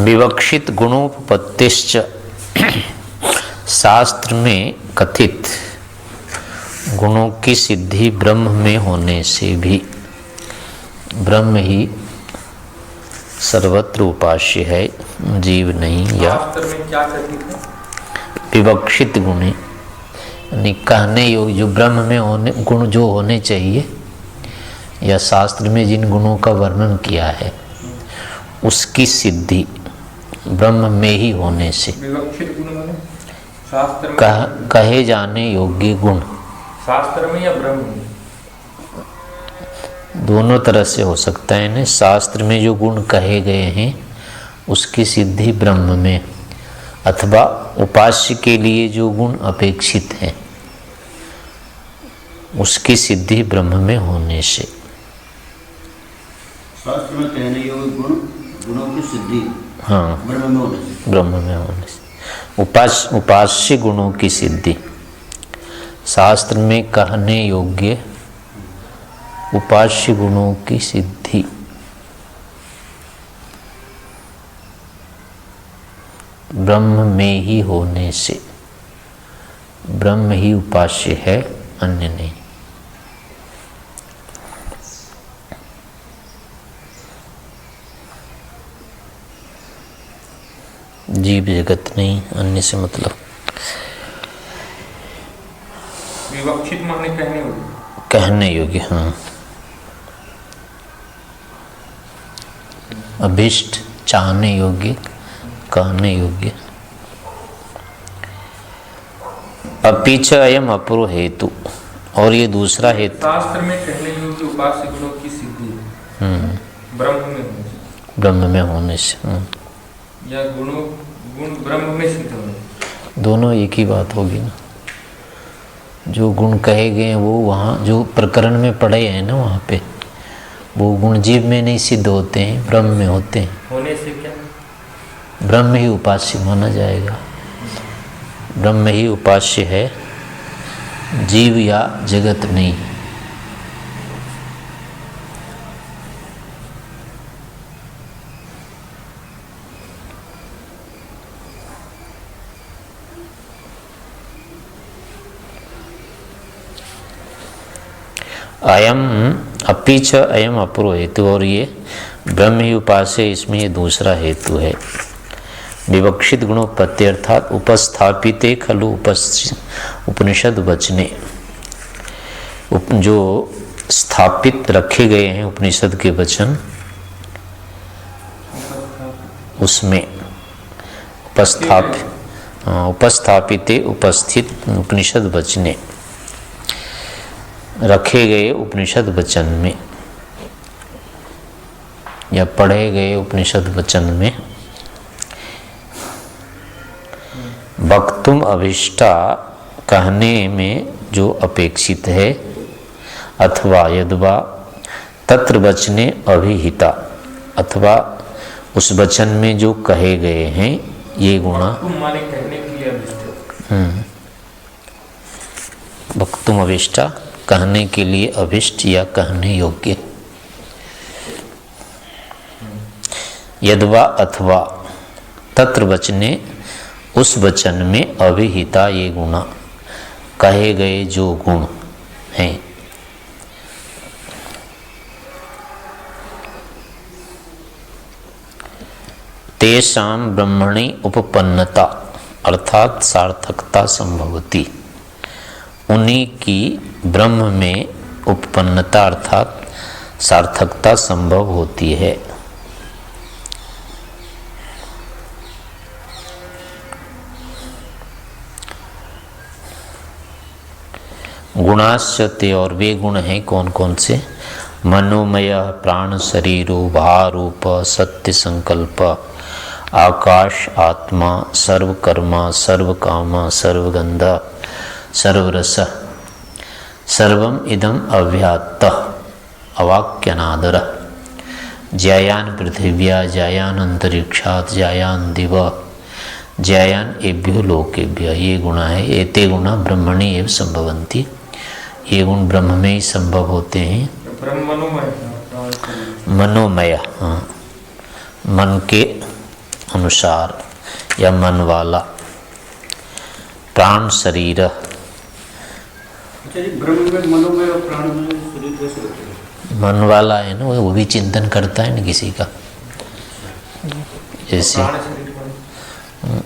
विवक्षित गुणोपपत्तिश्च शास्त्र में कथित गुणों की सिद्धि ब्रह्म में होने से भी ब्रह्म ही सर्वत्र उपास्य है, जीव नहीं। या में क्या कथित है? विवक्षित गुण यानी कहने योग्य जो ब्रह्म में होने गुण जो होने चाहिए या शास्त्र में जिन गुणों का वर्णन किया है उसकी सिद्धि ब्रह्म में ही होने से विवक्षित गुण माने शास्त्र में कहे जाने योग्य गुण शास्त्र में या ब्रह्म में? दोनों तरह से हो सकता है ना। शास्त्र में जो गुण कहे गए हैं उसकी सिद्धि ब्रह्म में, अथवा उपास्य के लिए जो गुण अपेक्षित हैं उसकी सिद्धि ब्रह्म में होने से। शास्त्र में कहने योग्य गुणों की सिद्धि हाँ, ब्रह्म में होने से। ब्रह्म में होने से उपास्य गुणों की सिद्धि शास्त्र में कहने योग्य उपास्य गुणों की सिद्धि ब्रह्म में ही होने से। ब्रह्म ही उपास्य है, अन्य नहीं। जीव जगत नहीं, अन्य से मतलब। विवक्षित माने कहने योग्य, कहने योग्य। हाँ, अभिष्ट, चाहने योग्य, कहने योग्य। अपीच अयम अपूर्व हेतु, और ये दूसरा हेतु शास्त्र में कहने योग्य उपास्य गुणों की सिद्धि ब्रह्म में होने से। ब्रह्म में होने से। या गुण ब्रह्म में सिद्ध होने। दोनों एक ही बात होगी ना। जो गुण कहे गए हैं वो वहाँ जो प्रकरण में पढ़े हैं ना वहाँ पे वो गुण जीव में नहीं सिद्ध होते हैं, ब्रह्म में होते हैं। होने से क्या? ब्रह्म ही उपास्य माना जाएगा। ब्रह्म ही उपास्य है, जीव या जगत नहीं। अयम अपीच अयम अपूर्व हेतु, और ये ब्रह्म ही उपास्य, इसमें ये दूसरा हेतु है। विवक्षित गुणोत्पत्ति अर्थात उपस्थापिते खलु उपनिषद वचने, जो स्थापित रखे गए हैं उपनिषद के वचन उसमें उपस्थापिते उपस्थित उपनिषद वचने, रखे गए उपनिषद वचन में या पढ़े गए उपनिषद वचन में वक्तुम अभिष्टा कहने में जो अपेक्षित है, अथवा यद्वा तत्र वचने अभिहिता, अथवा उस वचन में जो कहे गए हैं ये गुणा। माने कहने के लिए अभिष्ट। वक्तुम अभिष्टा कहने के लिए अभिष्ट या कहने योग्य। यद्वा अथवा तत्र वचने उस वचन में अभिहिता ये गुणा, कहे गए जो गुण हैं। तेषां ब्रह्मणि उपपन्नता अर्थात सार्थकता संभवती, उन्हीं की ब्रह्म में उपपन्नता अर्थात सार्थकता संभव होती है। गुणाश्चते, और वे गुण हैं कौन कौन से? मनोमय, प्राण शरीरो, भारूप, सत्य संकल्प, आकाश, आत्मा, सर्वकर्मा, सर्वकामा, सर्वगंधा, सर्वरस, सर्वम इदम अव्यात्तः अवाक्यनादर, ज्यायान पृथिव्या, ज्यायान अंतरिक्षात्, ज्यायान दिव, ज्यायान एभ्यो लोकेभ्य। ये गुण है। एते गुणा ब्रह्मणि एव संभवन्ति, ये गुण ब्रह्म में ही संभव होते हैं। मनोमय, मनोमय, हाँ, मन के अनुसार या मन वाला। प्राण शरीर, अच्छा जी, ब्रह्म में मनोमय और प्राणमय शरीर कैसे होते हैं? मन वाला है ना, वो भी चिंतन करता है ना किसी का। जैसे प्राण शरीर बने।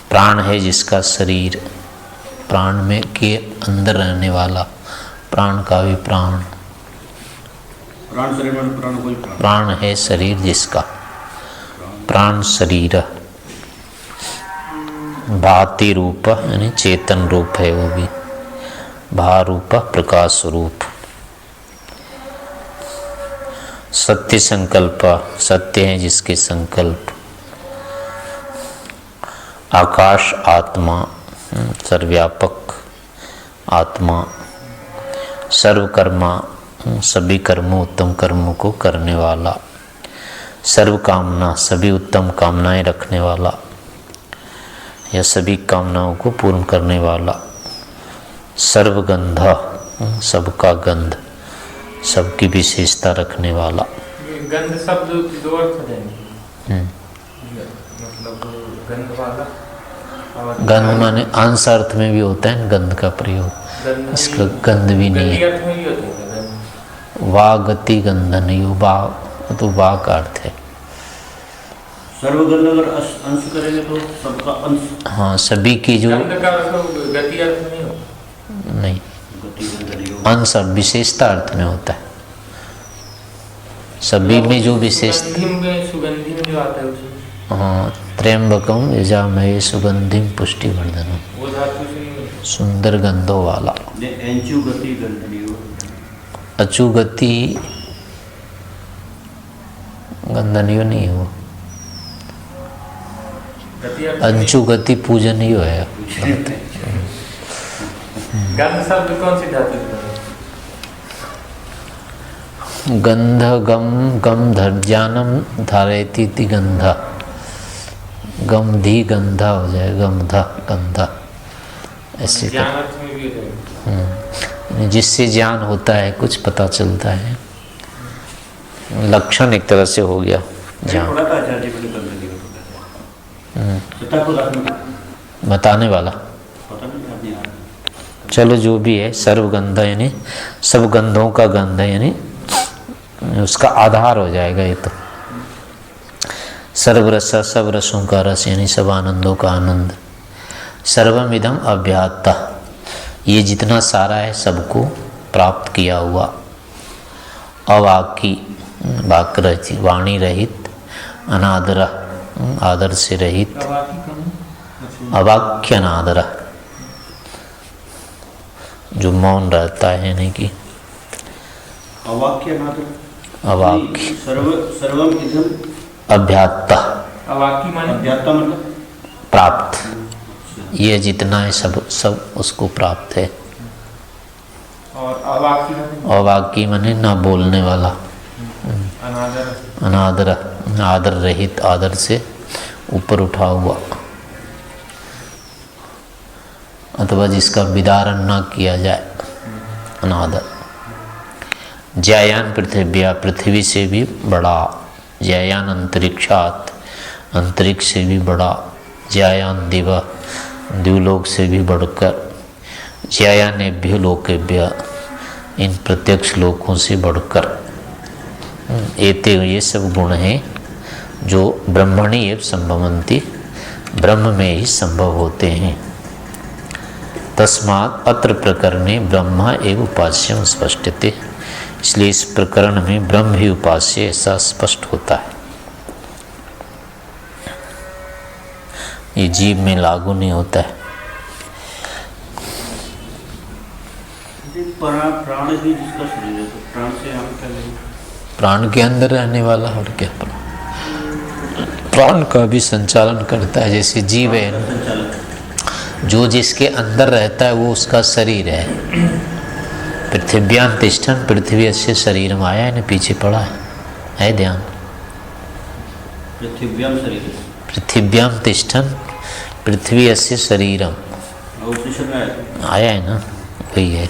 प्राण है जिसका शरीर, प्राण में के अंदर रहने वाला, प्राण का भी प्राण। प्राण शरीर में प्राण कोई प्राण। प्राण है शरीर जिसका, प्राण शरीर। भाति रूप यानी चेतन रूप है वो भी, भा रूप प्रकाश रूप। सत्य संकल्प, सत्य है जिसके संकल्प। आकाश आत्मा, सर्वव्यापक आत्मा। सर्वकर्मा, सभी कर्मों उत्तम कर्मों को करने वाला। सर्व कामना, सभी उत्तम कामनाएं रखने वाला या सभी कामनाओं को पूर्ण करने वाला। सर्वगंध, सबका गंध, सबकी विशेषता रखने वाला। ये गंध शब्द के दो अर्थ हो जाएंगे। मतलब गंध वाला और गंध माने अंश अर्थ में भी होता है गंध का प्रयोग, गंध इसका गंध भी नहीं गंधी है। अर्थ में भी होते हैं गंध। वा गति गंध नहीं हो, वा तो वा का अर्थ है। सर्वगंध अगर अंश करेंगे तो सबका अंश। हाँ, सभी की जो गंध का अर्थ गति अर्थ नहीं हो। नहीं, गति गंध नहीं होगा। अंश विशेषता अर्थ में होता है। सभी में जो विशेष, सुगंधी में जो आता है उसे हाँ, त्र्यंबकम यजामहे सुगंधिम पुष्टिवर्धनम, वो धातु से नहीं होता। सुंदर गंधों वाला। ये एंचु गति गंध नहीं होगा। अचुगति गंधनियो नहीं हो, गति अर्थ नहीं। अंचुगति पूजनीय है। गंध शब्द कौन सी धातु से बना? गंध गम गम धर्जानम धारयति इति गंध, गम धी गंधा हो जाए, गमधा गंधा ऐसे ज्ञान अर्थ में भी हो जाएगा। जिससे ज्ञान होता है, कुछ पता चलता है, लक्षण एक तरह से हो गया ज्ञान। थोड़ा था आचार्य जी गंध नहीं होता। सत्ता को दास में बताने वाला, पता नहीं याद नहीं आ रहा। चलो जो भी है, सर्वगंध यानी सब गंधों का गंध है, यानी उसका आधार हो जाएगा ये तो। सर्वरस, सब रसों का रस यानी सब आनंदों का आनंद। सर्वमिदम अव्याहता, ये जितना सारा है सबको प्राप्त किया हुआ। अवाकी, वाक रहित, वाणी रहित। अनादर, आदर से रहित। अवाक्य अनादर, जो मौन रहता है नहीं कि अवाक्य नादर। अवाक्य। सर्वम इदम अभ्यात्ता, अवाकी माने अध्यात्म मतलब प्राप्त, ये जितना है सब उसको प्राप्त है। और अवाकी माने अवाकी माने ना बोलने वाला। अनादर। अनादर, आदर रहित, आदर से ऊपर उठा हुआ, अथवा जिसका विदारण ना किया जाए, अनादर। जयान पृथ्व्या, पृथ्वी से भी बड़ा। जयान अंतरिक्षात, अंतरिक्ष से भी बड़ा। जयान दिव, द्युलोक से भी बढ़कर। जयानेभ्यो लोकेभ्य, इन प्रत्यक्ष लोकों से बढ़कर। एते, ये सब गुण हैं जो ब्रह्मणि एव संभवन्ति, ब्रह्म में ही संभव होते हैं। तस्मात् अत्र प्रकरणे ब्रह्म एव उपास्यम स्पष्टते, इसलिए इस प्रकरण में ब्रह्म ही उपास्य ऐसा स्पष्ट होता है। ये जीव में लागू नहीं होता है। प्राण ही जिसका शरीर है, तो प्राण से हम क्या लेंगे? प्राण के अंदर रहने वाला, और क्या प्राण का भी संचालन करता है। जैसे जीव है, संचालक जो जिसके अंदर रहता है वो उसका शरीर है। पृथिव्यां तिष्ठन्, पृथ्वी से शरीर में आया है ना, पीछे पड़ा है ध्यान। पृथ्व्याम शरीर पृथिव्यां तिष्ठन्, पृथ्वी अस्य शरीरम, और उपनिषद में आया है ना, वही है।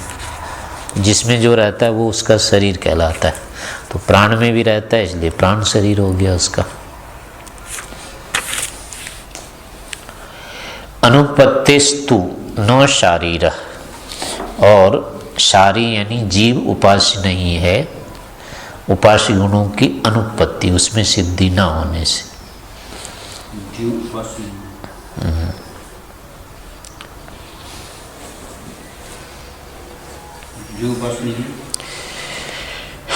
जिसमें जो रहता है वो उसका शरीर कहलाता है। तो प्राण में भी रहता है, इसलिए प्राण शरीर हो गया उसका। अनुपत्तिस्तु न शारीर, और शारी यानी जीव उपास्य नहीं है, उपास्य गुणों की अनुपत्ति, उसमें सिद्धि न होने से। जीव उपास्य जीव उपास्य नहीं,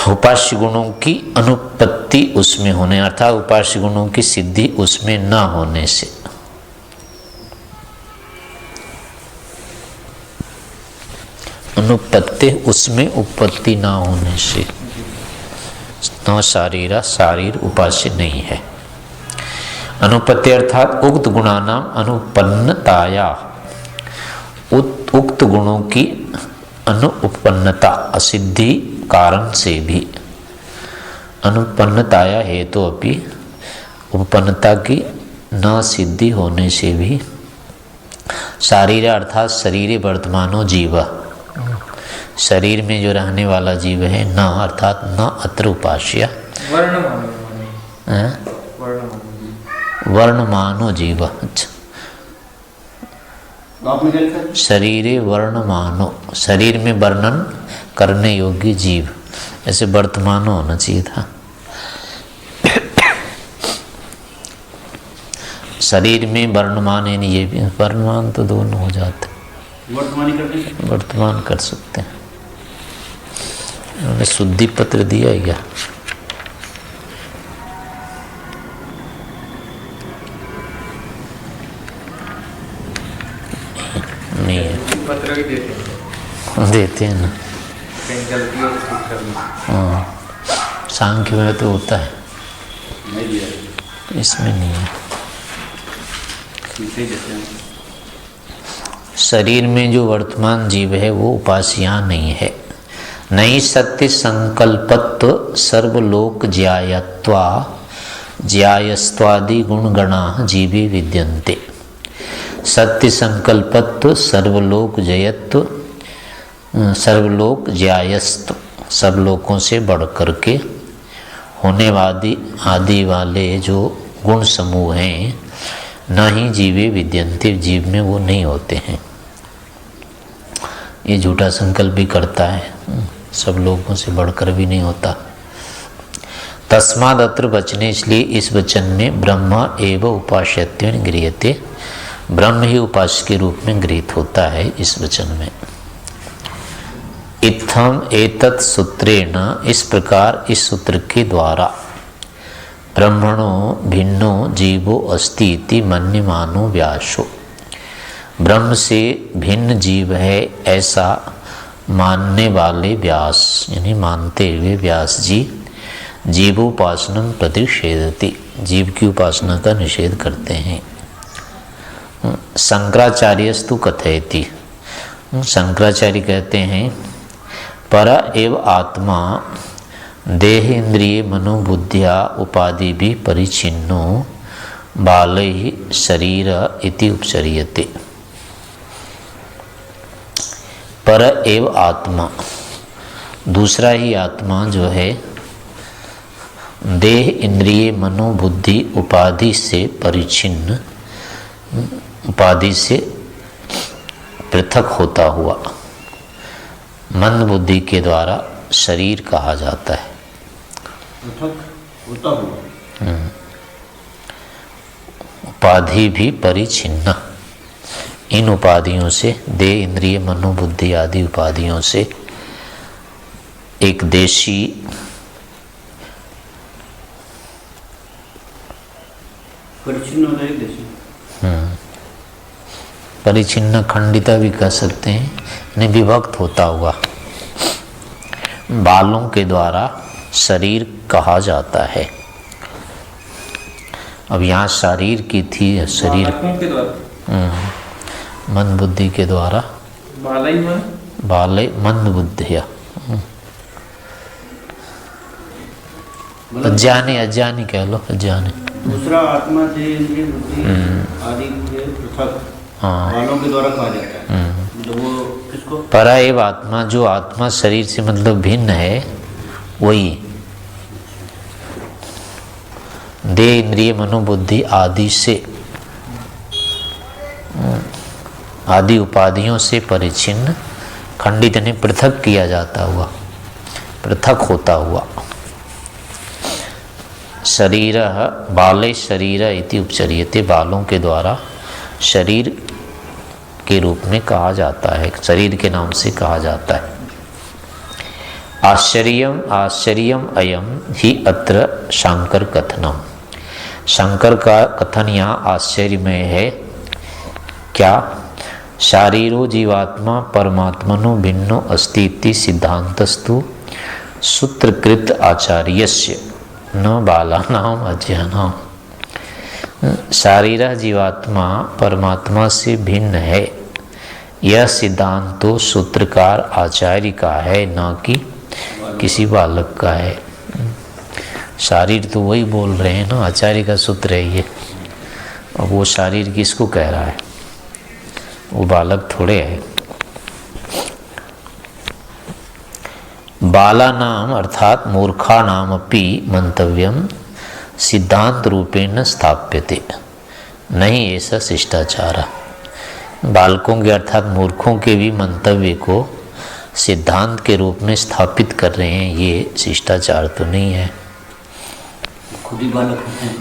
उपास्य गुणों की अनुपत्ति उसमें होने, अर्थात उपास्य गुणों की सिद्धि उसमें न होने से। अनुपत्ति उसमें उत्पत्ति न होने से। न शारीरा, शारीर उपास्य नहीं है। अनुपत्ति अर्थात उक्त गुणानाम अनुपन्नताया, उक्त गुणों की अनुपन्नता असिद्धि कारण से भी, अनुपन्नताया हेतु अपि, उपपन्नता की न सिद्धि होने से भी, शारीर अर्थात शरीर वर्तमानो जीव, शरीर में जो रहने वाला जीव है, न अर्थात न अत्र उपास्य, वर्णमानो जीव। अच्छा, आपने क्या लिखा? शरीरे वर्णमानो, शरीर में वर्णन करने योग्य जीव, ऐसे वर्तमानो होना चाहिए था। शरीर में वर्णमान यानी ये भी, वर्णमान तो दोनों हो जाते, वर्तमानी करते, वर्तमान कर सकते हैं। उन्होंने शुद्धि पत्र दिया है क्या? नहीं है, पत्र भी देते हैं, देते हैं ना। कहीं गलती हो तो ठीक कर लो। हाँ, सांख्य में तो होता है, नहीं दिया, इसमें नहीं है। इसे देते हैं। शरीर में जो वर्तमान जीव है वो उपास्य नहीं है। नहीं सत्य संकल्पत्व सर्वलोक ज्यायत्वा, ज्यायस्त्वादि गुणगणा जीवे विद्यन्ते। सत्य संकल्पत्व सर्वलोक जयत्व, सर्वलोक ज्यायस्त, सब लोकों से बढ़ कर के होने वाली आदि वाले जो गुण समूह हैं, न ही जीवे विद्यन्ते, जीव में वो नहीं होते हैं। ये झूठा संकल्प भी करता है, सब लोगों से बढ़कर भी नहीं होता। तस्माद अत्र वचने, इसलिए इस वचन में ब्रह्म एव उपास्यत्वेन गृह्यते, ब्रह्म ही उपास्य के रूप में गृहीत होता है इस वचन में। इत्थम एतत् सूत्रेण, इस प्रकार इस सूत्र के द्वारा ब्रह्मणो भिन्नो जीवो अस्ति इति मन्यमानो व्यासो, ब्रह्म से भिन्न जीव है ऐसा मानने वाले व्यास, यानी मानते हुए व्यास जी, जीवोपासनम प्रतिषेधति, जीव की उपासना का निषेध करते हैं। शंकराचार्यस्तु कथयति, शंकराचार्य कहते हैं पर एव आत्मा देह इंद्रिय मनोबुद्धिया उपाधि भी परिचिन्नो बालैः शरीर इति उपचर्यते। पर एव आत्मा, दूसरा ही आत्मा जो है देह इंद्रिय मनोबुद्धि उपाधि से परिचिन्न, उपाधि से पृथक होता हुआ मंद बुद्धि के द्वारा शरीर कहा जाता है। पृथक होता हुआ, उपाधि भी परिचिन्न, इन उपाधियों से, देह इंद्रिय मनोबुद्धि आदि उपाधियों से एक देशी परिचिन्न होता है, देशी परिचिन्न, खंडिता भी कह सकते हैं, यानी विभक्त होता हुआ बालों के द्वारा शरीर कहा जाता है। अब यहाँ शरीर की थी, शरीर के द्वारा, मन बुद्धि के द्वारा, बालय मन, बालय मंद बुद्धिया, अज्ञानी, अज्ञानी कह लो, अज्ञानी। दूसरा आत्मा देह इंद्रिय बुद्धि आदि के पृथक बालों के द्वारा कहा जाता है। मतलब वो किसको? परा एव आत्मा, जो आत्मा शरीर से मतलब भिन्न है, वही देह इंद्रिय मनोबुद्धि आदि से आदि उपाधियों से परिचिन्न, खंडित यानी पृथक किया जाता हुआ, पृथक होता हुआ। शरीर बाले शरीर इति उपचर्यते, बालों के द्वारा शरीर के रूप में कहा जाता है, शरीर के नाम से कहा जाता है। आश्चर्यम आश्चर्यम अयम ही अत्र शंकर कथनम, शंकर का कथन यहाँ आश्चर्यमय है। क्या? शारीरो जीवात्मा परमात्मनो भिन्नो अस्ति इति सिद्धांतस्तु सूत्रकृत आचार्यस्य न बालानाम अध्ययनम। शारीर जीवात्मा परमात्मा से भिन्न है, यह सिद्धांत तो सूत्रकार आचार्य का है, न कि किसी बालक का है। शारीर तो वही बोल रहे हैं ना, आचार्य का सूत्र है ये। और वो शारीर किसको कह रहा है? वो बालक थोड़े है। बाला नाम अर्थात मूर्खा नाम अपि मंतव्यम सिद्धांत रूपेण स्थाप्यते, नहीं ऐसा शिष्टाचार। बालकों के अर्थात मूर्खों के भी मंतव्य को सिद्धांत के रूप में स्थापित कर रहे हैं, ये शिष्टाचार तो नहीं है। खुद ही बालक हैं।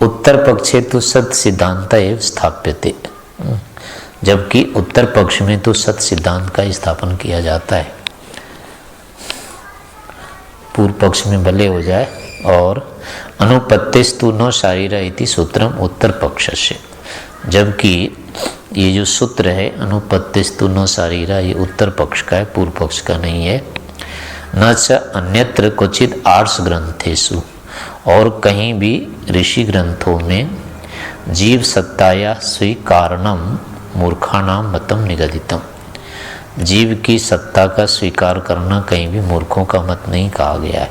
उत्तर पक्षे तो सत सिद्धांत एवं स्थाप्यते, जबकि उत्तर पक्ष में तो सत सिद्धांत का ही स्थापन किया जाता है। पूर्व पक्ष में भले हो जाए। और अनुपत्तिस्तु न शारीर इति सूत्रम उत्तर पक्ष से, जबकि ये जो सूत्र है अनुपत्तिस्तु न शारीर, ये उत्तर पक्ष का है, पूर्व पक्ष का नहीं है। न च अन्यत्र क्वचित आर्ष ग्रंथेषु, और कहीं भी ऋषि ग्रंथों में जीव सत्ताया स्वीकारणम मूर्खाणाम मतम निगदितम, जीव की सत्ता का स्वीकार करना कहीं भी मूर्खों का मत नहीं कहा गया है।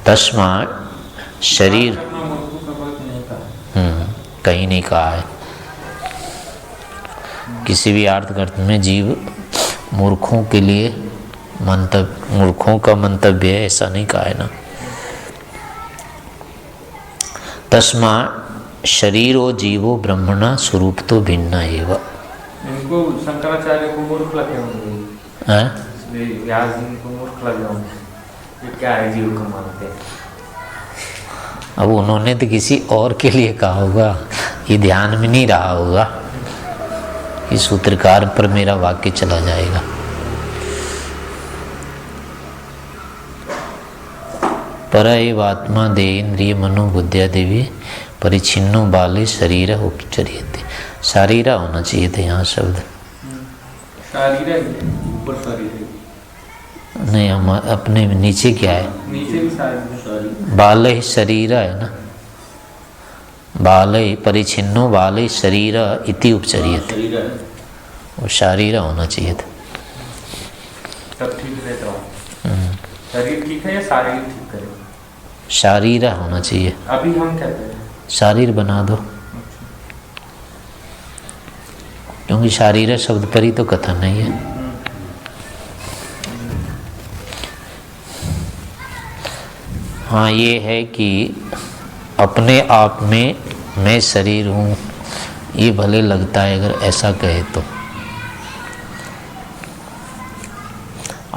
तस्मा शरीर कहीं नहीं कहा है। किसी भी अर्थ ग्रंथ में जीव मूर्खों के लिए मूर्खों का मंतव्य है ऐसा नहीं कहा है ना। तस्मा शरीरो जीवो ब्रह्मणा स्वरूप तो भिन्न एव। इनको शंकराचार्य को मूर्ख लगे होंगे, व्यास जी को मूर्ख लगे होंगे, ये क्या है जीव को मानते हैं। अब उन्होंने तो किसी और के लिए कहा होगा, ये ध्यान में नहीं रहा होगा कि सूत्रकार पर मेरा वाक्य चला जाएगा। पर एव आत्मा देहेन्द्रिय मनोबुद्धिया देवी परिचिन्नो बाले शरीर उपचर्यते, शारीरा होना चाहिए था यहाँ शब्द। ऊपर शरीर नहीं, हम अपने नीचे क्या है? नीचे भी शारीर। बाले शरीर है ना, बाले परिचिन्नो बाले शरीर इति उपचर्यते, वो शारीरा होना चाहिए था। सब ठीक रहता हूँ। शरीर ठीक है या शारीर ठीक करें? शारीरा होना चाहिए। अभी हम कहते हैं शारीर बना दो, क्योंकि शारीर शब्द पर ही तो कथन नहीं है। हाँ, ये है कि अपने आप में मैं शरीर हूँ, ये भले लगता है अगर ऐसा कहे तो।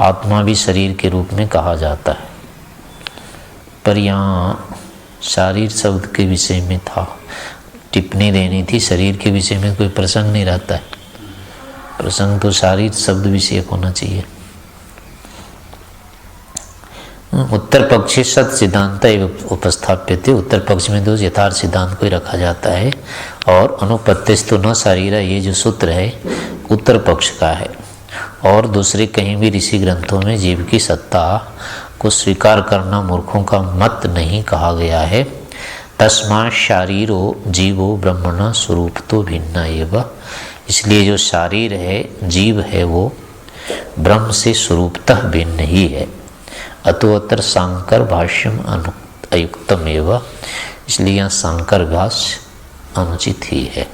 आत्मा भी शरीर के रूप में कहा जाता है, पर यहाँ शारीर शब्द के विषय में था, टिप्पणी देनी थी। शरीर के विषय में कोई प्रसंग नहीं रहता है, प्रसंग तो शारीर शब्द विषय होना चाहिए। उत्तर पक्षी सत सिद्धांत उपस्थाप्यते, उत्तर पक्ष में तो यथार्थ सिद्धांत को ही रखा जाता है। और अनुपत्तिस्तु न शारीर, ये जो सूत्र है उत्तर पक्ष का है। और दूसरे कहीं भी ऋषि ग्रंथों में जीव की सत्ता को स्वीकार करना मूर्खों का मत नहीं कहा गया है। तस्मा शारीरो जीवो ब्रह्मण स्वरूप तो भिन्न एव, इसलिए जो शारीर है, जीव है, वो ब्रह्म से स्वरूपतः भिन्न ही है। अतोत्तर सांकर भाष्यम अयुक्तम एव, इसलिए यहाँ सांकर भाष्य अनुचित ही है।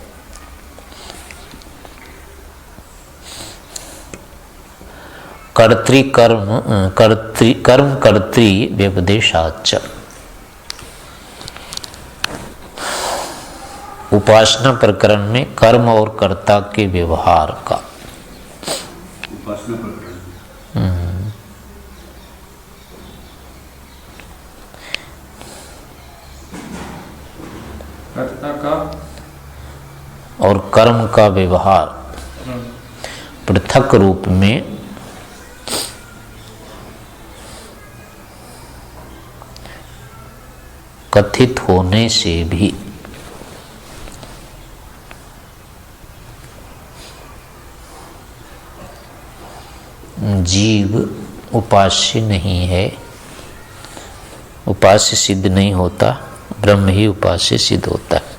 कर्म कर्तृ व्यपदेशाच, उपासना प्रकरण में कर्म और कर्ता के व्यवहार का। उपासना प्रकरण कर्ता का और कर्म का व्यवहार पृथक रूप में कथित होने से भी जीव उपास्य नहीं है, उपास्य सिद्ध नहीं होता, ब्रह्म ही उपास्य सिद्ध होता है।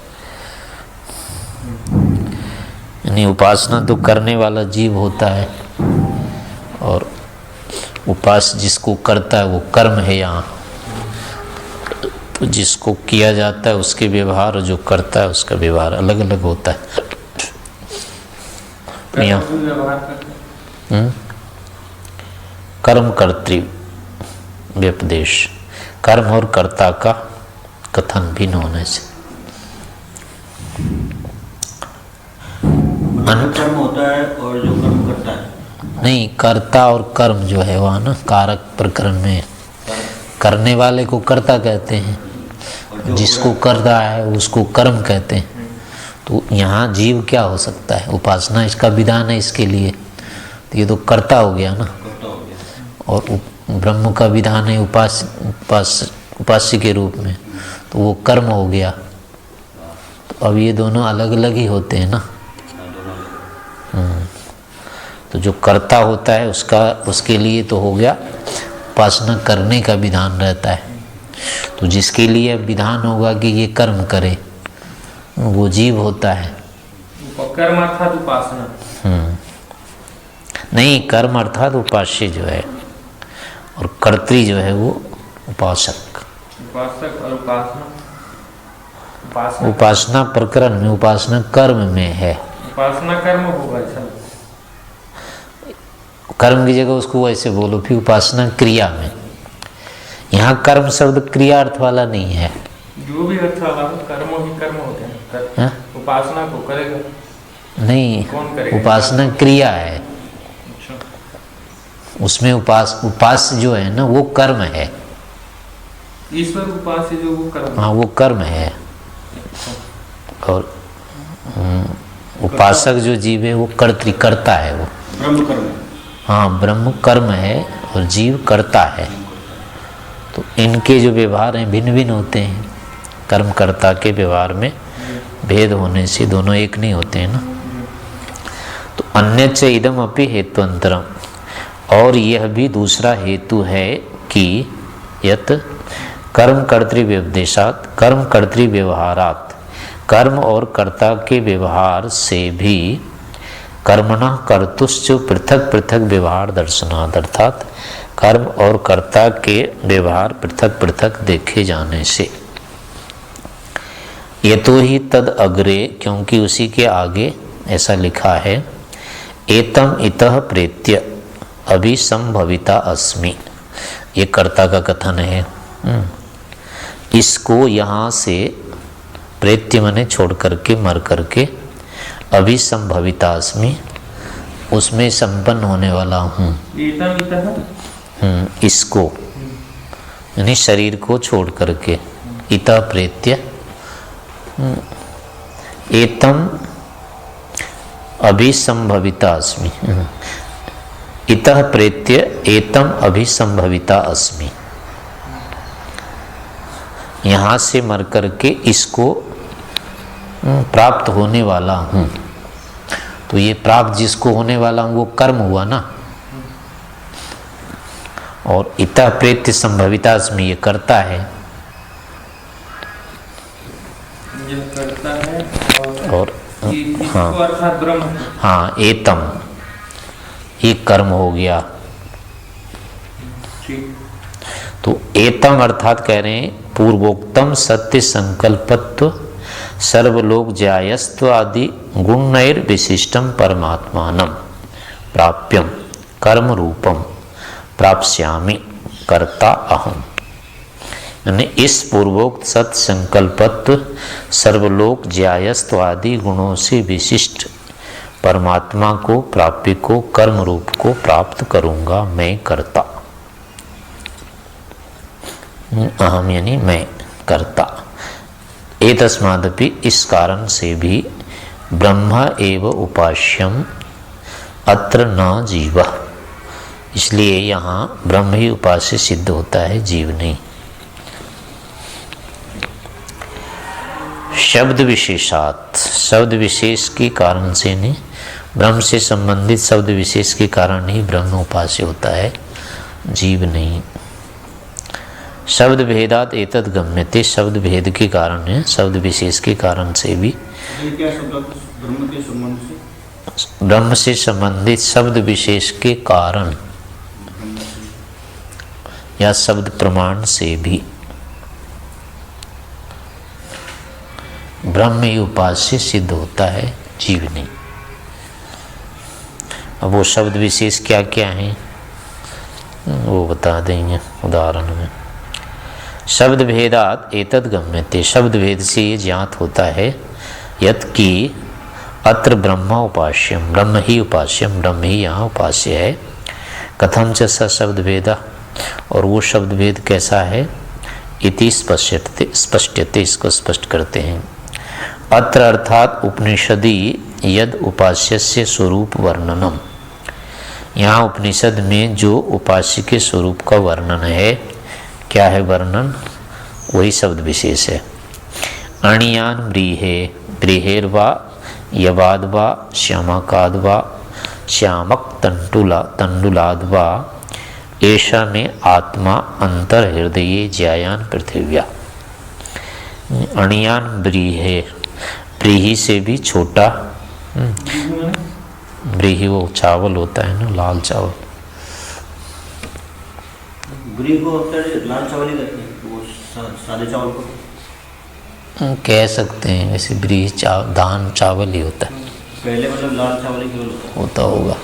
यानी उपासना तो करने वाला जीव होता है और उपास जिसको करता है वो कर्म है। यहाँ तो जिसको किया जाता है उसके व्यवहार और जो करता है उसका व्यवहार अलग अलग होता है। कर्म कर्तृ व्यपदेश, कर्म और कर्ता का कथन भिन्न होने से कर्म होता है और जो कर्म करता है नहीं, कर्ता और कर्म जो है वहाँ ना कारक प्रकरण में करने वाले को कर्ता कहते हैं, जिसको कर रहा है उसको कर्म कहते हैं। तो यहाँ जीव क्या हो सकता है? उपासना इसका विधान है इसके लिए, तो ये तो कर्ता हो गया ना। और ब्रह्म का विधान है उपास्य के रूप में, तो वो कर्म हो गया। तो अब ये दोनों अलग अलग ही होते हैं ना। तो जो कर्ता होता है उसके लिए तो हो गया उपासना करने का विधान रहता है। तो जिसके लिए विधान होगा कि ये कर्म करे वो जीव होता है। कर्म अर्थात उपासना नहीं, कर्म अर्थात उपास्य जो है और कर्त्री जो है वो उपासक। उपासक और उपासना प्रकरण में उपासना कर्म में है। उपासना कर्म होगा। अच्छा, कर्म की जगह उसको वैसे बोलो, फिर उपासना क्रिया में। यहाँ कर्म शब्द क्रिया अर्थ वाला नहीं है। जो भी अर्थ वाला कर्म ही कर्म होते हैं। उपासना को करेगा नहीं, कौन करेगा? उपासना क्रिया है। अच्छा, उसमें उपास्य जो है ना वो कर्म है। ईश्वर उपास्य जो वो कर्म, हाँ वो कर्म है। और उपासक जो जीव है वो कर्ता है, वो ब्रह्म कर्म। हाँ, ब्रह्म कर्म है और जीव कर्ता है। तो इनके जो व्यवहार हैं भिन्न भिन्न होते हैं। कर्मकर्ता के व्यवहार में भेद होने से दोनों एक नहीं होते हैं ना। तो अन्य च इदम अपि हेतुअंतरम, और यह भी दूसरा हेतु है कि यत कर्म कर्तृ व्यपदेशात कर्म कर्तृ व्यवहारात, कर्म और कर्ता के व्यवहार से भी कर्मणा कर्तुश्च पृथक पृथक व्यवहार दर्शनात्, अर्थात कर्म और कर्ता के व्यवहार पृथक पृथक देखे जाने से। ये तो ही तद अग्रे, क्योंकि उसी के आगे ऐसा लिखा है, एतम इतः प्रेत्य अभिसंभविता अस्मि, ये कर्ता का कथन है। इसको यहाँ से प्रेत्य मने छोड़ करके, मर करके, अभिसंभविता अस्मि, उसमें संपन्न होने वाला हूँ। इसको यानी शरीर को छोड़ करके, इतः प्रेत्य, एतम अभिसंभविता अस्मि, इतः प्रेत्य एतम अभिसंभविता अस्मि, यहाँ से मर करके इसको प्राप्त होने वाला हूँ। तो ये प्राप्त जिसको होने वाला हूँ वो कर्म हुआ ना। और इतः प्रेत्य संभविता अस्मि, ये करता है। ये करता है और हाँ अर्थात ब्रह्म, हाँ, एतम ये कर्म हो गया। तो एतम अर्थात कह रहे हैं पूर्वोक्तम सत्य संकल्पत्व सर्वलोक जायस्त्व आदि गुणैर विशिष्टम परमात्मानं प्राप्यम कर्म रूपम प्राप्स्यामि कर्ता अहम। यानी इस पूर्वोक्त सत संकल्पत्व सर्वलोक ज्यायस्त्व आदि गुणों से विशिष्ट परमात्मा को प्राप्ति को कर्म रूप को प्राप्त करूंगा मैं करता। अहम यानी मैं करता। एतस्मादपि इस कारण से भी ब्रह्म एव उपास्यम अत्र न जीव। इसलिए यहाँ ब्रह्म ही उपास्य सिद्ध होता है, जीव नहीं। शब्द विशेषात, शब्द विशेष के कारण से नहीं, ब्रह्म से संबंधित शब्द विशेष के कारण ही ब्रह्म उपास्य होता है, जीव नहीं। शब्द भेदात एतद् गम्यते, शब्द भेद के कारण है, शब्द विशेष के कारण से भी। क्या शब्द ब्रह्म के संबंध से? ब्रह्म से संबंधित शब्द विशेष के कारण या शब्द प्रमाण से भी ब्रह्म ही उपास्य सिद्ध होता है, जीव नहीं। अब वो शब्द विशेष क्या क्या हैं वो बता देंगे उदाहरण में। शब्द भेदात एतद् गम्यते, शब्द भेद से ये ज्ञात होता है यत् कि अत्र ब्रह्म उपास्यम, ब्रह्म ही उपास्यम, ब्रह्म ही यहाँ उपास्य है। कथम च स शब्द भेदा, और वो शब्द भेद कैसा है, इति स्पष्टते, इसको स्पष्ट करते हैं। अत्र अर्थात उपनिषदि यद उपास्यस्य स्वरूप वर्णनम, यहाँ उपनिषद में जो उपास्य के स्वरूप का वर्णन है, क्या है वर्णन, वही शब्द विशेष है। अणियान व्रीहे, व्रीहेर्वा यवाद्वा श्यामकाद्वा श्यामक तंडुलाद्वा ऐसा में आत्मा अंतर हृदय ज्यायान पृथिव्या। अणियान व्रीहे, व्रीहि से भी छोटा, व्रीहि वो चावल होता है ना, लाल चावल। व्रीहि को लाल चावल ही कहते हैं, वो सादे चावल को कह सकते हैं। वैसे व्रीहि धान चावल ही होता है, पहले मतलब लाल चावल ही केवल होता होगा,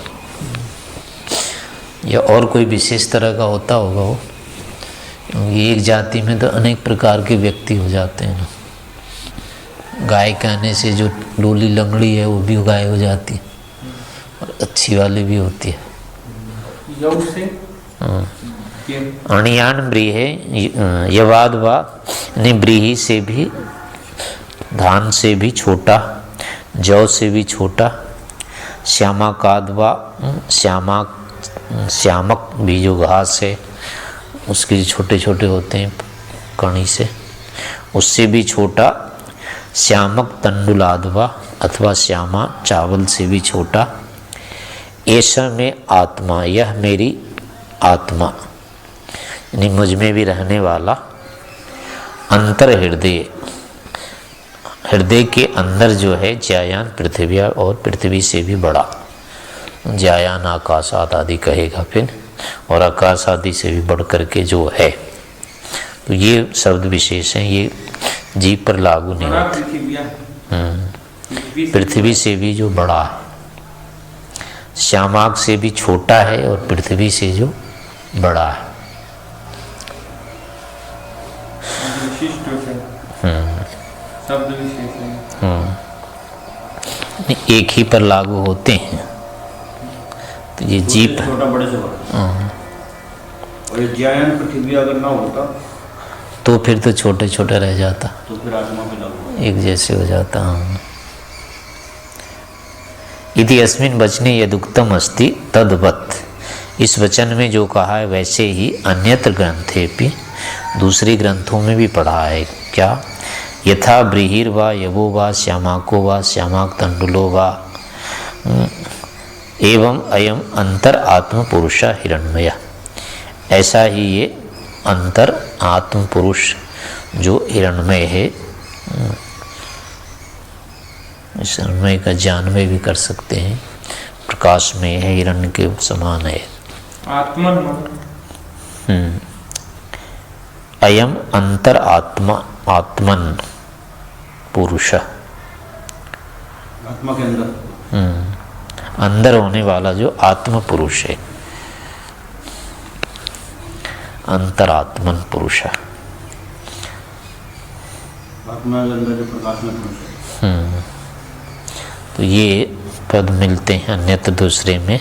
या और कोई विशेष तरह का होता होगा वो, क्योंकि एक जाति में तो अनेक प्रकार के व्यक्ति हो जाते हैं ना। गाय कहने से जो लोली लंगड़ी है वो भी गाय हो जाती है, और अच्छी वाली भी होती है। अणियान व्रीहे यवाद वा, व्रीहि से भी, धान से भी छोटा, जौ से भी छोटा, श्यामाकाद्वा, श्यामक भी जो घास है उसके जो छोटे छोटे होते हैं कणी से, उससे भी छोटा, श्यामक तंडुलाद्वा अथवा श्यामा चावल से भी छोटा। ऐसा में आत्मा, यह मेरी आत्मा यानी मुझ में भी रहने वाला, अंतर हृदय, हृदय के अंदर जो है, ज्यायान पृथ्वी, और पृथ्वी से भी बड़ा, ज्यायान आकाशात आदि कहेगा फिर, और आकाश आदि से भी बढ़ करके जो है। तो ये शब्द विशेष हैं, ये जीव पर लागू नहीं होते। पृथ्वी से भी जो बड़ा है, श्यामाक से भी छोटा है, और पृथ्वी से जो बड़ा है। शब्द विशेष एक ही पर लागू होते हैं। तो ये जीव छोटा बड़े से बड़ा, और ये ज्यायान पृथ्वी अगर ना होता तो फिर तो छोटे छोटे रह जाता, तो फिर आत्मा पे लागू एक जैसे हो जाता। इति अस्मिन वचने यदुक्तम अस्ति तद्वत्, इस वचन में जो कहा है वैसे ही अन्यत्र ग्रंथेपि, दूसरी ग्रंथों में भी पढ़ा है। क्या, यथा व्रीहिर वा यवो वा श्यामाको वा श्यामाक तंडुलो वा एवं अयम अंतर आत्म पुरुष हिरण्मय, ऐसा ही ये अंतर आत्म पुरुष जो हिरण्मय है, इस हिरण्मय का जानमय भी कर सकते हैं, प्रकाश में है, हिरण्य के समान है। आत्मन अयम अंतर आत्मा, आत्मन पुरुष, आत्मा के अंदर अंदर होने वाला जो आत्म पुरुष है, अंतरात्मन पुरुष। आत्मा के अंदर जो प्रकाश में पहुँचे। तो ये पद मिलते हैं अन्यत्र दूसरे में।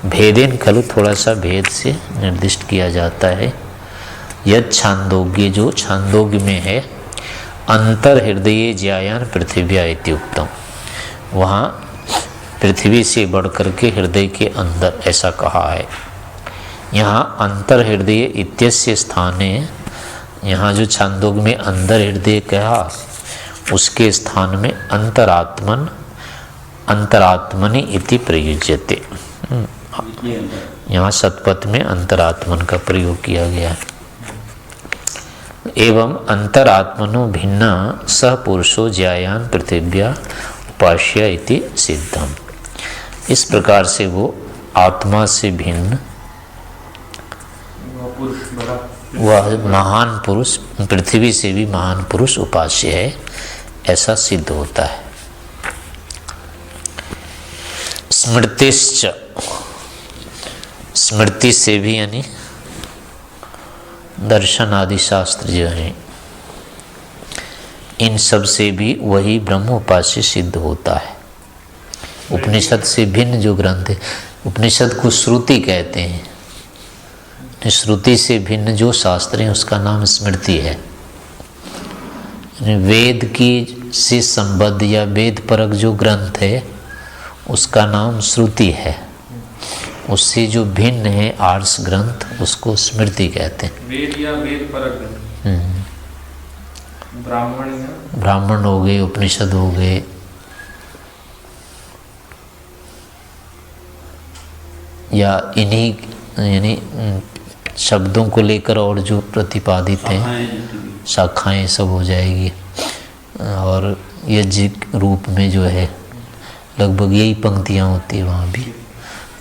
भेदेन खलु थोड़ा सा भेद से निर्दिष्ट किया जाता है। यद छांदोग्य जो छांदोग्य में है, अंतर हृदय ज्यायान पृथिव्या इति उक्तम, वहाँ पृथ्वी से बढ़ कर के हृदय के अंदर ऐसा कहा है। यहाँ अंतर हृदय इत्यस्य स्थाने, यहाँ जो छांदोग्य में अंदर हृदय कहा, उसके स्थान में अंतरात्मन अंतरात्मनि इति प्रयुज्यते। यहाँ सतपथ में अंतरात्मन का प्रयोग किया गया है। एवं अंतरात्मनो भिन्न सह पुरुषो ज्यायान पृथिव्या उपास्य इति सिद्धम। इस प्रकार से वो आत्मा से भिन्न वह महान पुरुष, पृथ्वी से भी महान पुरुष उपास्य है, ऐसा सिद्ध होता है। स्मृतिश्च, स्मृति से भी यानी दर्शन आदि शास्त्र जो हैं, इन सब से भी वही ब्रह्म उपास्य सिद्ध होता है। उपनिषद से भिन्न जो ग्रंथ है, उपनिषद को श्रुति कहते हैं, श्रुति से भिन्न जो शास्त्र है उसका नाम स्मृति है। वेद की से संबद्ध या वेद परक जो ग्रंथ है उसका नाम श्रुति है। उससे जो भिन्न है आर्ष ग्रंथ, उसको स्मृति कहते हैं। वेद या वेद परक ब्राह्मण हो गए, उपनिषद हो गए, या इन्हीं यानी शब्दों को लेकर और जो प्रतिपादित हैं शाखाएं सब हो जाएगी। और यज्ञ रूप में जो है लगभग यही पंक्तियाँ होती है, वहाँ भी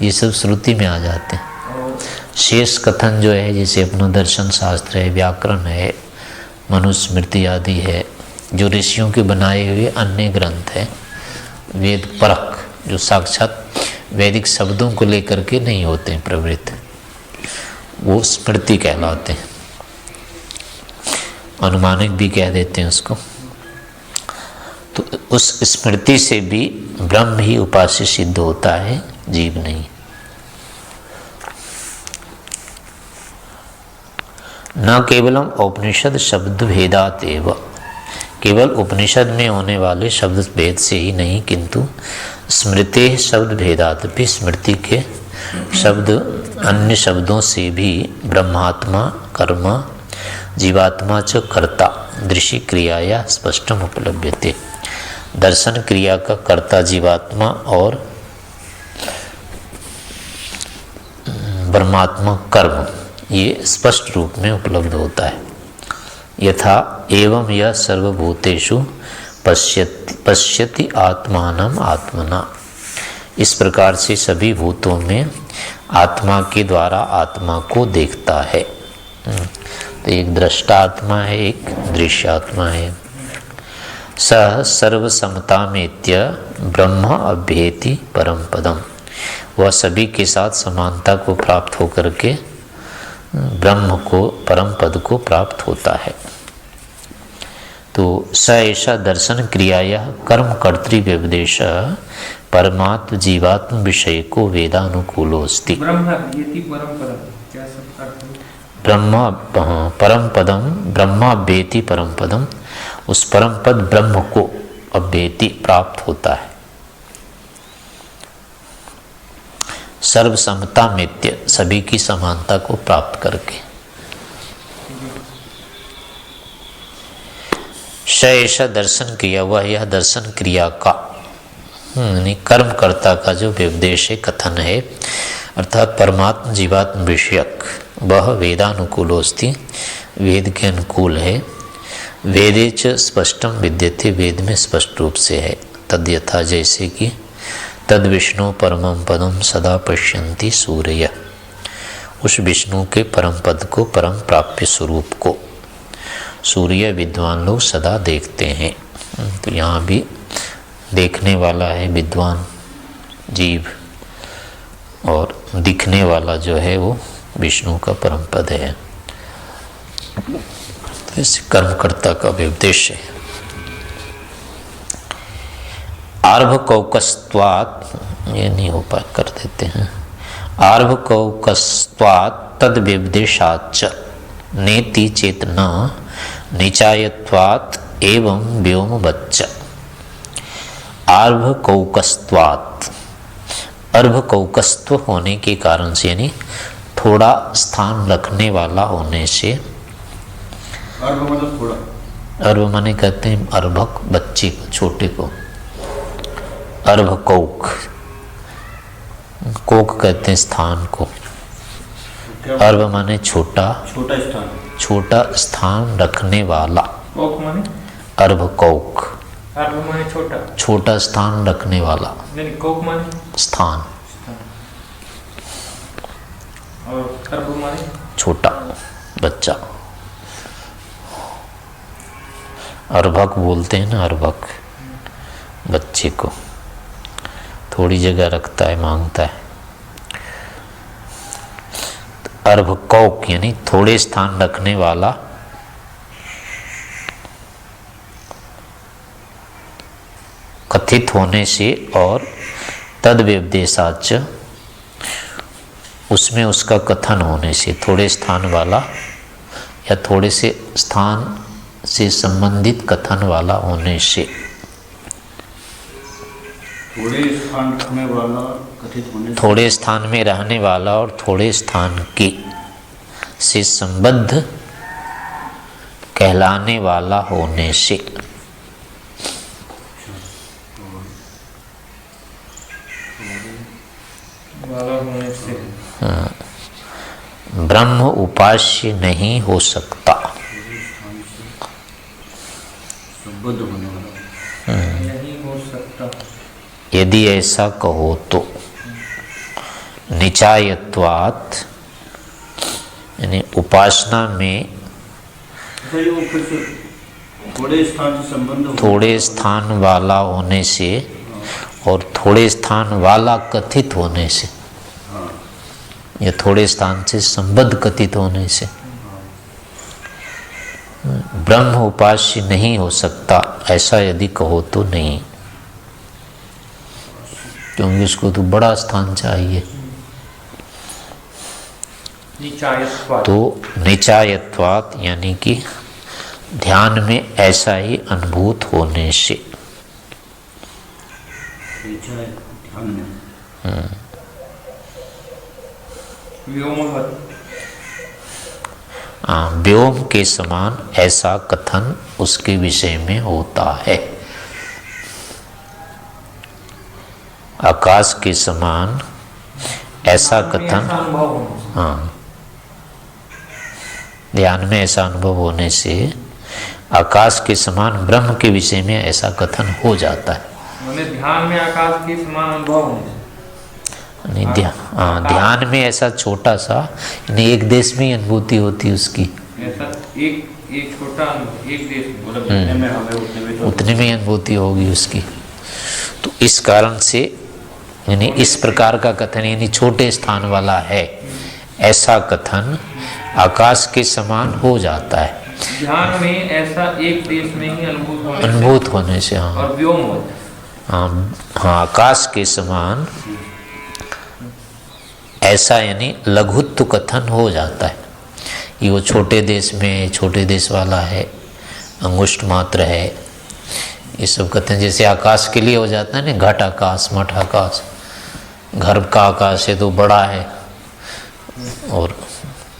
ये सब श्रुति में आ जाते हैं। शेष कथन जो है, जैसे अपना दर्शन शास्त्र है, व्याकरण है, मनुस्मृति आदि है, जो ऋषियों के बनाए हुए अन्य ग्रंथ हैं, वेद परक, जो साक्षात वैदिक शब्दों को लेकर के नहीं होते हैं प्रवृत्त, वो स्मृति कहलाते हैं। अनुमानिक भी कह देते हैं उसको। तो उस स्मृति से भी ब्रह्म ही उपास्य सिद्ध होता है, जीव नहीं। न केवलम उपनिषद शब्द भेदात एव, केवल उपनिषद में होने वाले शब्द भेद से ही नहीं, किंतु स्मृति शब्द भेदात भी, स्मृति के शब्द अन्य शब्दों से भी ब्रह्मात्मा कर्म जीवात्मा च कर्ता दृश्य क्रियाया स्पष्टम उपलभ्यते। दर्शन क्रिया का कर्ता जीवात्मा और ब्रह्मात्मा कर्म, ये स्पष्ट रूप में उपलब्ध होता है। यथा एवं यह सर्वभूतेषु पश्यति आत्मानं आत्मना, इस प्रकार से सभी भूतों में आत्मा के द्वारा आत्मा को देखता है। तो एक दृष्टा आत्मा है, एक दृश्य आत्मा है। सह सर्वसमतामेत्य ब्रह्म अभ्येति परम पदम, वह सभी के साथ समानता को प्राप्त होकर के ब्रह्म को, परम पद को प्राप्त होता है। तो स ऐसा दर्शन क्रियाया कर्म कर्तृ व्यपदेश परमात्म जीवात्म विषय को वेदानुकूलोस्ति। ब्रह्म परम पदम ब्रह्माभ्येति परम पदम, उस परम पद ब्रह्म को अभ्येति प्राप्त होता है। सर्वसमता मित्य, सभी की समानता को प्राप्त करके। ऐसा दर्शन क्रिया, वह यह दर्शन क्रिया का कर्मकर्ता का जो व्यपदेश है, कथन है, अर्थात परमात्म जीवात्म विषयक, वह वेदानुकूलोस्ति, वेद के अनुकूल है। वेदे च स्पष्टम विद्यते, वेद में स्पष्ट रूप से है। तद यथा, जैसे कि तद विष्णु परमं पदम सदा पश्यन्ति सूर्य, उस विष्णु के परम पद को, परम प्राप्य स्वरूप को सूर्य विद्वान लोग सदा देखते हैं। तो यहाँ भी देखने वाला है विद्वान जीव, और दिखने वाला जो है वो विष्णु का परम पद है। तो इस कर्मकर्ता का व्यपदेश है। आर्भकौकस्त्वात्, ये नहीं हो पाए कर देते हैं, आर्भकौकस्त्वात् तद व्यवदेशाच्च नेति चेतना निचायत्वात् एवं व्योमवच्च। आर्भकौकस्त्वात्, अर्भकौकस्त्व होने के कारण से, यानी थोड़ा स्थान रखने वाला होने से। अर्भ मतलब थोड़ा, अर्भ माने कहते हैं अर्भक बच्चे को, छोटे को अर्भकौक, कोक कहते हैं स्थान को, अर्भ माने छोटा, छोटा स्थान, छोटा स्थान रखने वाला। कोक माने अर्भकौक, अर्भ माने छोटा, छोटा स्थान रखने वाला, नहीं कोक माने स्थान, और अर्भ माने छोटा बच्चा। अर्भक बोलते हैं ना, अर्भक बच्चे को, थोड़ी जगह रखता है, मांगता है। अर्भकौक यानी थोड़े स्थान रखने वाला, कथित होने से, और तद व्यवदेशाच, उसमें उसका कथन होने से, थोड़े स्थान वाला या थोड़े से स्थान से संबंधित कथन वाला होने से। थोड़े स्थान रखने वाला, कथित होने से, थोड़े स्थान में रहने वाला और थोड़े स्थान के से संबद्ध कहलाने वाला होने से। हाँ, ब्रह्म उपास्य नहीं हो सकता। संबद्ध होने वाला नहीं हो सकता। यदि ऐसा कहो तो निचायत्वात्, यानी उपासना में थोड़े स्थान से संबंध, थोड़े स्थान वाला होने से और थोड़े स्थान वाला कथित होने से, या थोड़े स्थान से संबद्ध कथित होने से ब्रह्म उपास्य नहीं हो सकता, ऐसा यदि कहो तो नहीं, क्योंकि उसको तो बड़ा स्थान चाहिए। तो निचायत्वात् यानी कि ध्यान में ऐसा ही अनुभूत होने से। ध्यान में व्योम के समान ऐसा कथन उसके विषय में होता है। आकाश के समान ऐसा कथन, हाँ, ध्यान में ऐसा अनुभव होने से आकाश के समान ब्रह्म के विषय में ऐसा कथन हो जाता है। ध्यान में आकाश के समान अनुभव होने से, ध्यान में ऐसा छोटा सा, यानी एक देश में ही अनुभूति होती है उसकी, ऐसा एक छोटा एक देश में उतने में अनुभूति होगी उसकी। तो इस कारण से यानी इस प्रकार का कथन, यानी छोटे स्थान वाला है ऐसा कथन आकाश के समान हो जाता है ध्यान में, ऐसा एक देश में ही अनुभूत होने से। हाँ, और व्योम होता है। हाँ, आकाश के समान ऐसा यानी लघुत्व कथन हो जाता है। ये वो छोटे देश में, छोटे देश वाला है, अंगुष्ठ मात्र है, ये सब कथन जैसे आकाश के लिए हो जाता है ना, घट आकाश, मठ आकाश। घर का आकाश है तो बड़ा है और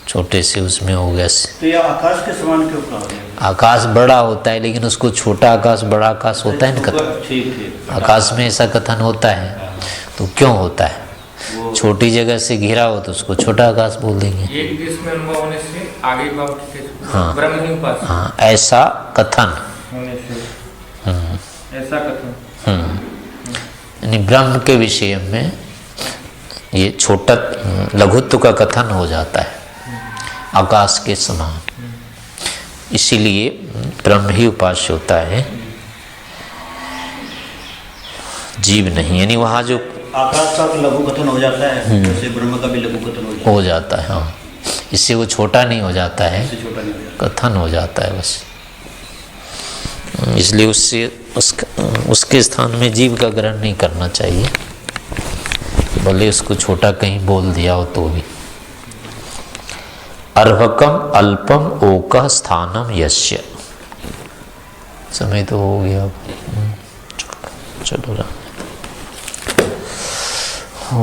छोटे से उसमें हो गया से। तो ये आकाश के समान क्यों कहा गया? आकाश बड़ा होता है लेकिन उसको छोटा आकाश, बड़ा आकाश होता है ना कथन। ठीक। आकाश में ऐसा कथन होता है, तो क्यों होता है? छोटी जगह से घिरा हो तो उसको छोटा आकाश बोल देंगे। एक देश में अनुभव होने से आगे का हाँ, ब्रह्म ही उपासना। हाँ, ऐसा कथन होने से, ऐसा कथन यानी ब्रह्म के विषय में ये छोटा लघुत्व का कथन हो जाता है आकाश के समान। इसीलिए ब्रह्म ही उपास्य होता है, जीव नहीं। यानी वहाँ जो आकाश का लघु कथन हो जाता है, वैसे ब्रह्म का भी लघु कथन हो जाता है। हाँ, इससे वो छोटा नहीं हो जाता है, छोटा नहीं हो जाता, कथन हो जाता है बस। इसलिए उसके स्थान में जीव का ग्रहण नहीं करना चाहिए, भले उसको छोटा कहीं बोल दिया हो तो भी। अर्भकम अल्पम ओका स्थानम यस्य। समय तो हो गया अब, चलो रहा। ओ